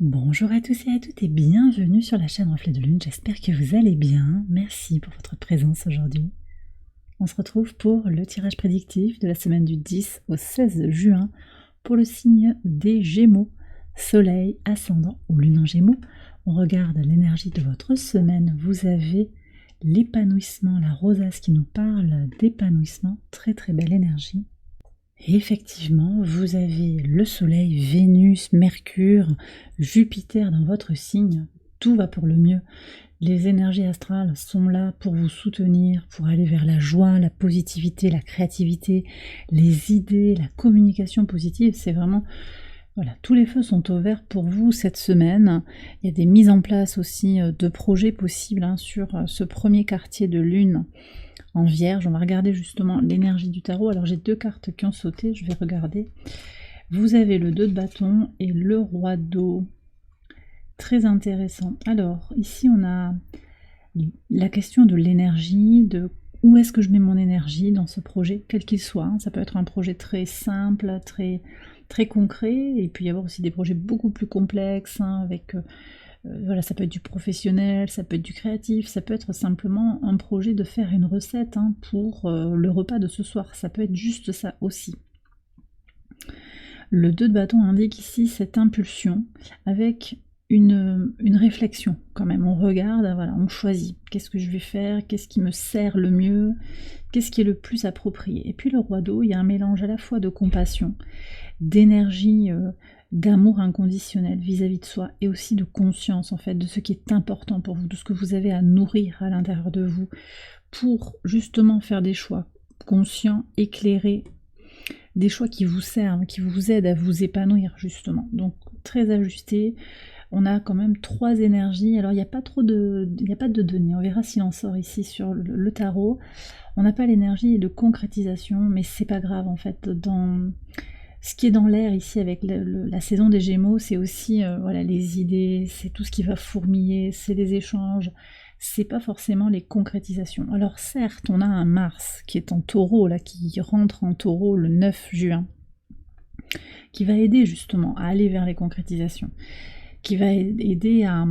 Bonjour à tous et à toutes et bienvenue sur la chaîne Reflet de Lune, j'espère que vous allez bien, merci pour votre présence aujourd'hui. On se retrouve pour le tirage prédictif de la semaine du 10 au 16 juin pour le signe des Gémeaux, Soleil, Ascendant ou Lune en Gémeaux. On regarde l'énergie de votre semaine, vous avez l'épanouissement, la rosace qui nous parle d'épanouissement, très très belle énergie. Et effectivement, vous avez le Soleil, Vénus, Mercure, Jupiter dans votre signe. Tout va pour le mieux. Les énergies astrales sont là pour vous soutenir, pour aller vers la joie, la positivité, la créativité, les idées, la communication positive. C'est vraiment, voilà, tous les feux sont au vert pour vous cette semaine. Il y a des mises en place aussi de projets possibles sur ce premier quartier de lune en Vierge. On va regarder justement l'énergie du tarot. Alors j'ai deux cartes qui ont sauté, je vais regarder. Vous avez le 2 de bâton et le roi d'eau. Très intéressant. Alors ici on a la question de l'énergie, de où est-ce que je mets mon énergie dans ce projet, quel qu'il soit. Ça peut être un projet très simple, très concret, et puis il y avoir aussi des projets beaucoup plus complexes, avec voilà, ça peut être du professionnel, ça peut être du créatif, ça peut être simplement un projet de faire une recette pour le repas de ce soir, ça peut être juste ça aussi. Le 2 de bâton indique ici cette impulsion avec une réflexion quand même. On regarde, voilà, on choisit. Qu'est-ce que je vais faire? Qu'est-ce qui me sert le mieux? Qu'est-ce qui est le plus approprié? Et puis le roi d'eau, il y a un mélange à la fois de compassion, d'énergie, d'amour inconditionnel vis-à-vis de soi et aussi de conscience en fait de ce qui est important pour vous, de ce que vous avez à nourrir à l'intérieur de vous pour justement faire des choix conscients, éclairés, des choix qui vous servent, qui vous aident à vous épanouir justement. Donc très ajusté. On a quand même 3 énergies. Alors il n'y a pas de denier. On verra s'il en sort ici sur le tarot. On n'a pas l'énergie de concrétisation, mais c'est pas grave en fait. Dans ce qui est dans l'air ici avec la saison des Gémeaux, c'est aussi voilà, les idées, c'est tout ce qui va fourmiller, c'est les échanges, c'est pas forcément les concrétisations. Alors certes, on a un Mars qui est en taureau, là, qui rentre en taureau le 9 juin, qui va aider justement à aller vers les concrétisations, qui va aider à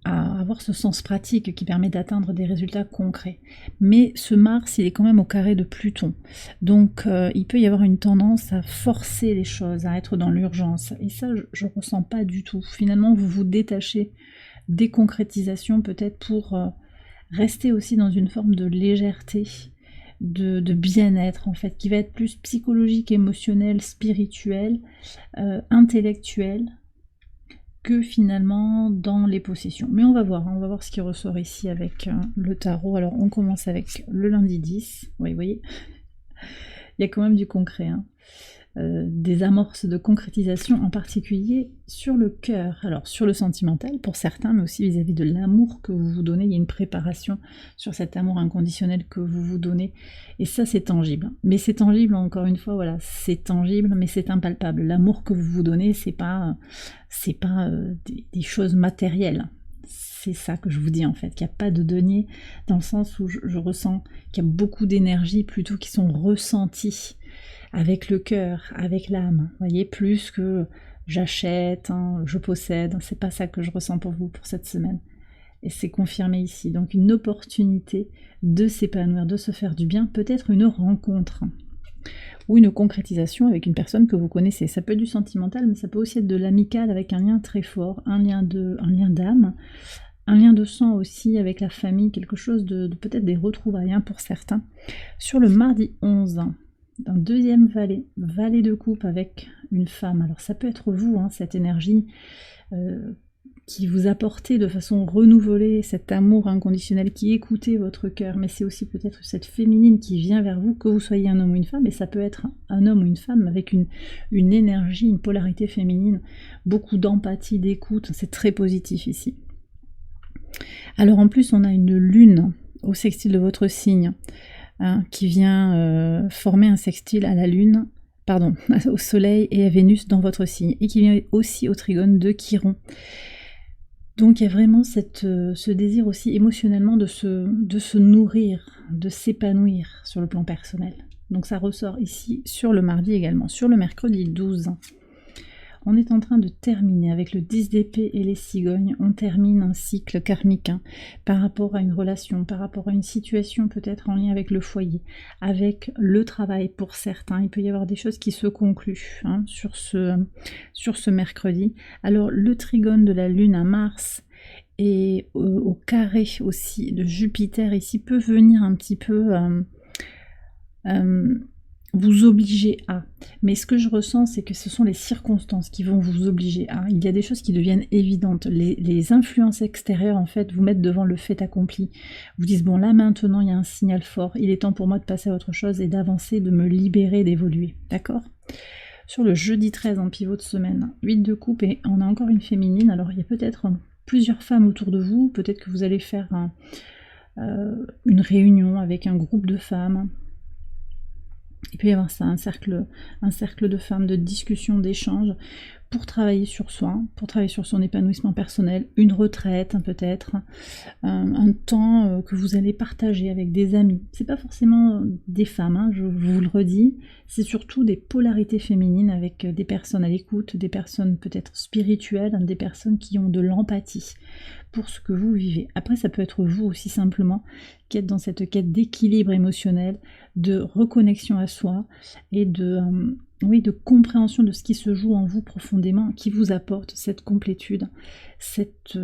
avoir ce sens pratique qui permet d'atteindre des résultats concrets. Mais ce Mars, il est quand même au carré de Pluton. Donc il peut y avoir une tendance à forcer les choses, à être dans l'urgence. Et ça, je ne ressens pas du tout. Finalement, vous vous détachez des concrétisations peut-être pour rester aussi dans une forme de légèreté, de bien-être en fait, qui va être plus psychologique, émotionnel, spirituel, intellectuel, que finalement dans les possessions. Mais on va voir ce qui ressort ici avec le tarot. Alors on commence avec le lundi 10. Oui, vous voyez, il y a quand même du concret, des amorces de concrétisation, en particulier sur le cœur. Alors sur le sentimental pour certains, mais aussi vis-à-vis de l'amour que vous vous donnez. Il y a une préparation sur cet amour inconditionnel que vous vous donnez, et ça c'est tangible. Mais c'est tangible, encore une fois, voilà, c'est tangible, mais c'est impalpable. L'amour que vous vous donnez, c'est pas des choses matérielles. C'est ça que je vous dis en fait, qu'il n'y a pas de denier, dans le sens où je ressens qu'il y a beaucoup d'énergie plutôt qui sont ressenties avec le cœur, avec l'âme, vous voyez, plus que j'achète, je possède, c'est pas ça que je ressens pour vous pour cette semaine. Et c'est confirmé ici, donc une opportunité de s'épanouir, de se faire du bien, peut-être une rencontre ou une concrétisation avec une personne que vous connaissez. Ça peut être du sentimental, mais ça peut aussi être de l'amical avec un lien très fort, un lien d'âme, un lien de sang aussi avec la famille, quelque chose de peut-être des retrouvailles pour certains. Sur le mardi 11, un deuxième valet de coupe avec une femme. Alors ça peut être vous, cette énergie qui vous apportez de façon renouvelée cet amour inconditionnel, qui écoutez votre cœur, mais c'est aussi peut-être cette féminine qui vient vers vous, que vous soyez un homme ou une femme, et ça peut être un homme ou une femme avec une énergie, une polarité féminine, beaucoup d'empathie, d'écoute, c'est très positif ici. Alors en plus on a une lune au sextile de votre signe, qui vient former un sextile à la lune, pardon, au soleil et à Vénus dans votre signe, et qui vient aussi au trigone de Chiron. Donc il y a vraiment ce désir aussi émotionnellement de se nourrir, de s'épanouir sur le plan personnel. Donc ça ressort ici sur le mardi également. Sur le mercredi 12, On est en train de terminer avec le 10 d'épée et les cigognes, on termine un cycle karmique hein, par rapport à une relation, par rapport à une situation peut-être en lien avec le foyer, avec le travail pour certains. Il peut y avoir des choses qui se concluent hein, sur ce mercredi. Alors le trigone de la Lune à Mars et au carré aussi de Jupiter ici peut venir un petit peu vous obliger à. Mais ce que je ressens, c'est que ce sont les circonstances qui vont vous obliger à. Il y a des choses qui deviennent évidentes. Les influences extérieures, en fait, vous mettent devant le fait accompli. Vous disent, bon, là, maintenant, il y a un signal fort. Il est temps pour moi de passer à autre chose et d'avancer, de me libérer, d'évoluer. D'accord ? Sur le jeudi 13 en pivot de semaine, 8 de coupe et on a encore une féminine. Alors, il y a peut-être plusieurs femmes autour de vous. Peut-être que vous allez faire une réunion avec un groupe de femmes. Il peut y avoir ça, un cercle de femmes, de discussion, d'échange, pour travailler sur soi, pour travailler sur son épanouissement personnel, une retraite peut-être, un temps que vous allez partager avec des amis. C'est pas forcément des femmes, hein, je vous le redis, c'est surtout des polarités féminines avec des personnes à l'écoute, des personnes peut-être spirituelles, des personnes qui ont de l'empathie pour ce que vous vivez. Après, ça peut être vous aussi simplement qui êtes dans cette quête d'équilibre émotionnel, de reconnexion à soi et de compréhension de ce qui se joue en vous profondément, qui vous apporte cette complétude, cette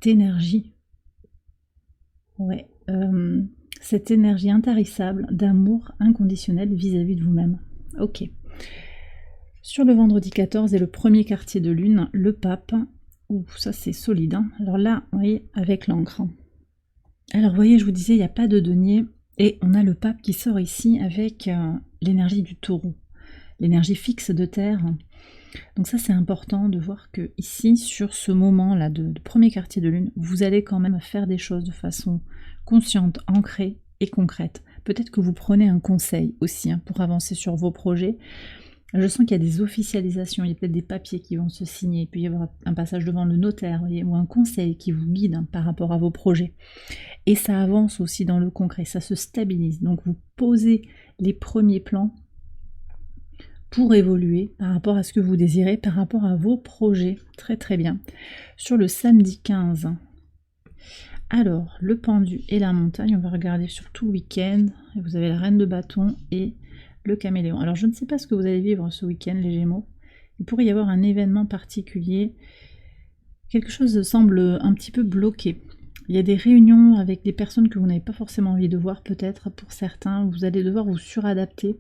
énergie, cette énergie intarissable d'amour inconditionnel vis-à-vis de vous-même. Ok. Sur le vendredi 14 et le premier quartier de lune, le pape. Ouh, ça c'est solide. Hein. Alors là, vous voyez, avec l'encre. Alors vous voyez, je vous disais, il n'y a pas de denier. Et on a le pape qui sort ici avec l'énergie du taureau. L'énergie fixe de terre. Donc ça c'est important de voir que ici, sur ce moment-là de premier quartier de lune, vous allez quand même faire des choses de façon consciente, ancrée et concrète. Peut-être que vous prenez un conseil aussi hein, pour avancer sur vos projets. Je sens qu'il y a des officialisations, il y a peut-être des papiers qui vont se signer, il peut y avoir un passage devant le notaire, voyez, ou un conseil qui vous guide hein, par rapport à vos projets. Et ça avance aussi dans le concret, ça se stabilise. Donc vous posez les premiers plans pour évoluer par rapport à ce que vous désirez, par rapport à vos projets. Très très bien. Sur le samedi 15, alors le pendu et la montagne, on va regarder sur tout le week-end. Vous avez la reine de bâton et le caméléon. Alors je ne sais pas ce que vous allez vivre ce week-end les Gémeaux. Il pourrait y avoir un événement particulier. Quelque chose semble un petit peu bloqué. Il y a des réunions avec des personnes que vous n'avez pas forcément envie de voir peut-être pour certains. Vous allez devoir vous suradapter.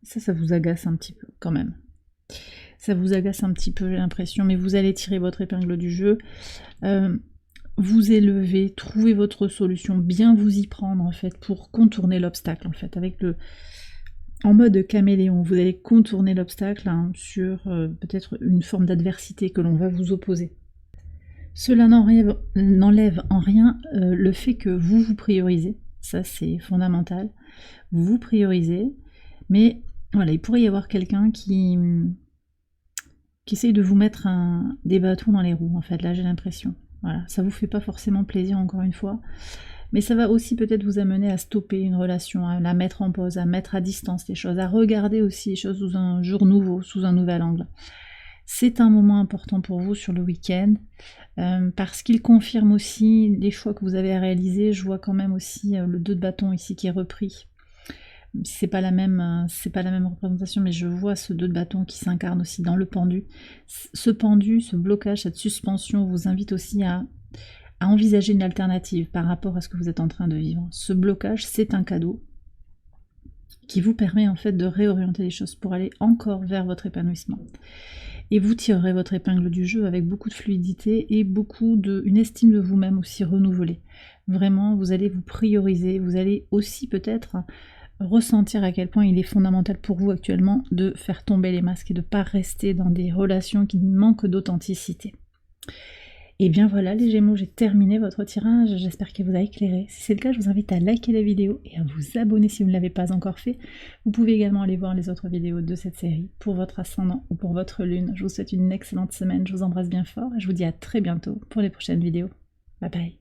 Ça vous agace un petit peu quand même. Ça vous agace un petit peu, j'ai l'impression, mais vous allez tirer votre épingle du jeu. Vous élever, trouver votre solution, bien vous y prendre en fait pour contourner l'obstacle en fait. En mode caméléon, vous allez contourner l'obstacle hein, sur peut-être une forme d'adversité que l'on va vous opposer. Cela n'enlève en rien le fait que vous vous priorisez, ça c'est fondamental. Vous vous priorisez, mais voilà, il pourrait y avoir quelqu'un qui essaye de vous mettre des bâtons dans les roues en fait, là j'ai l'impression. Voilà, ça vous fait pas forcément plaisir encore une fois. Mais ça va aussi peut-être vous amener à stopper une relation, à la mettre en pause, à mettre à distance les choses, à regarder aussi les choses sous un jour nouveau, sous un nouvel angle. C'est un moment important pour vous sur le week-end, parce qu'il confirme aussi les choix que vous avez à réaliser. Je vois quand même aussi le 2 de bâton ici qui est repris. C'est pas la même représentation, mais je vois ce 2 de bâton qui s'incarne aussi dans le pendu. Ce pendu, ce blocage, cette suspension vous invite aussi à envisager une alternative par rapport à ce que vous êtes en train de vivre. Ce blocage, c'est un cadeau qui vous permet en fait de réorienter les choses pour aller encore vers votre épanouissement. Et vous tirerez votre épingle du jeu avec beaucoup de fluidité et une estime de vous-même aussi renouvelée. Vraiment, vous allez vous prioriser, vous allez aussi peut-être ressentir à quel point il est fondamental pour vous actuellement de faire tomber les masques et de ne pas rester dans des relations qui manquent d'authenticité. Et bien voilà les Gémeaux, j'ai terminé votre tirage, j'espère qu'il vous a éclairé. Si c'est le cas, je vous invite à liker la vidéo et à vous abonner si vous ne l'avez pas encore fait. Vous pouvez également aller voir les autres vidéos de cette série pour votre ascendant ou pour votre lune. Je vous souhaite une excellente semaine, je vous embrasse bien fort et je vous dis à très bientôt pour les prochaines vidéos. Bye bye.